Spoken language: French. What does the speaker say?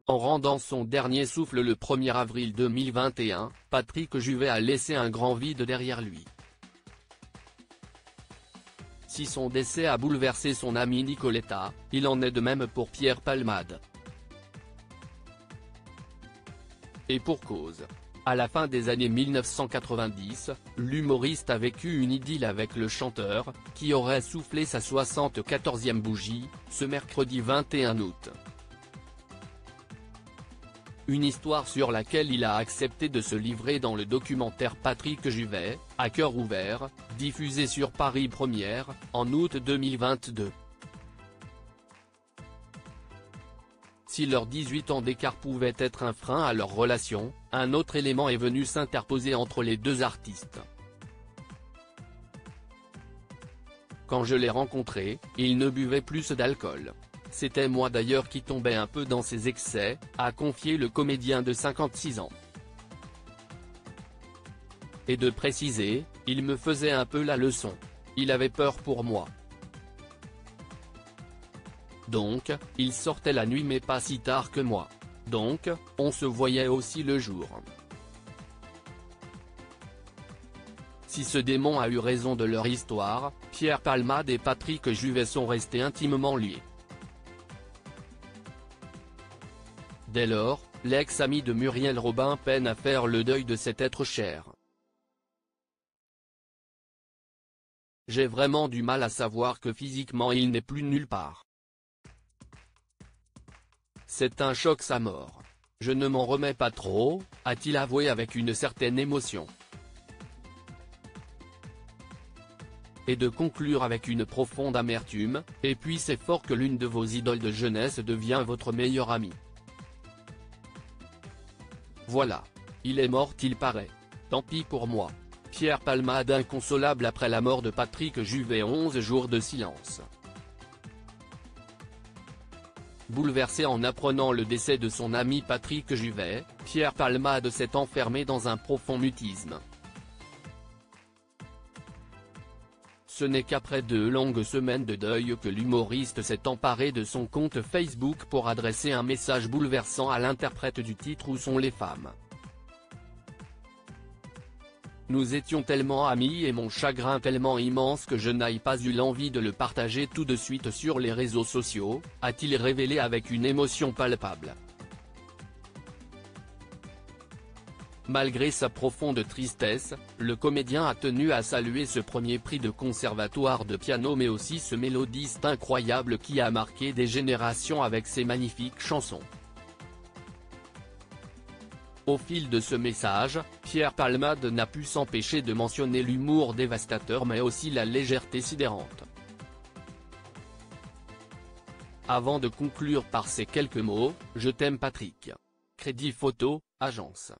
En rendant son dernier souffle le 1er avril 2021, Patrick Juvet a laissé un grand vide derrière lui. Si son décès a bouleversé son amie Nicoletta, il en est de même pour Pierre Palmade. Et pour cause. À la fin des années 1990, l'humoriste a vécu une idylle avec le chanteur, qui aurait soufflé sa 74e bougie, ce mercredi 21 août. Une histoire sur laquelle il a accepté de se livrer dans le documentaire Patrick Juvet, à cœur ouvert, diffusé sur Paris Première, en août 2022. Si leurs 18 ans d'écart pouvaient être un frein à leur relation, un autre élément est venu s'interposer entre les deux artistes. Quand je l'ai rencontré, il ne buvait plus d'alcool. C'était moi d'ailleurs qui tombais un peu dans ses excès, a confié le comédien de 56 ans. Et de préciser, il me faisait un peu la leçon. Il avait peur pour moi. Donc, il sortait la nuit mais pas si tard que moi. Donc, on se voyait aussi le jour. Si ce démon a eu raison de leur histoire, Pierre Palmade et Patrick Juvet sont restés intimement liés. Dès lors, l'ex-ami de Muriel Robin peine à faire le deuil de cet être cher. J'ai vraiment du mal à savoir que physiquement il n'est plus nulle part. C'est un choc sa mort. Je ne m'en remets pas trop, a-t-il avoué avec une certaine émotion. Et de conclure avec une profonde amertume, et puis c'est fort que l'une de vos idoles de jeunesse devient votre meilleure amie. Voilà. Il est mort il paraît. Tant pis pour moi. Pierre Palmade inconsolable après la mort de Patrick Juvet, 11 jours de silence. Bouleversé en apprenant le décès de son ami Patrick Juvet, Pierre Palmade s'est enfermé dans un profond mutisme. Ce n'est qu'après 2 longues semaines de deuil que l'humoriste s'est emparé de son compte Facebook pour adresser un message bouleversant à l'interprète du titre Où sont les femmes. Nous étions tellement amis et mon chagrin tellement immense que je n'ai pas eu l'envie de le partager tout de suite sur les réseaux sociaux, a-t-il révélé avec une émotion palpable. Malgré sa profonde tristesse, le comédien a tenu à saluer ce premier prix de conservatoire de piano mais aussi ce mélodiste incroyable qui a marqué des générations avec ses magnifiques chansons. Au fil de ce message, Pierre Palmade n'a pu s'empêcher de mentionner l'humour dévastateur mais aussi la légèreté sidérante. Avant de conclure par ces quelques mots, je t'aime Patrick. Crédit photo, agence.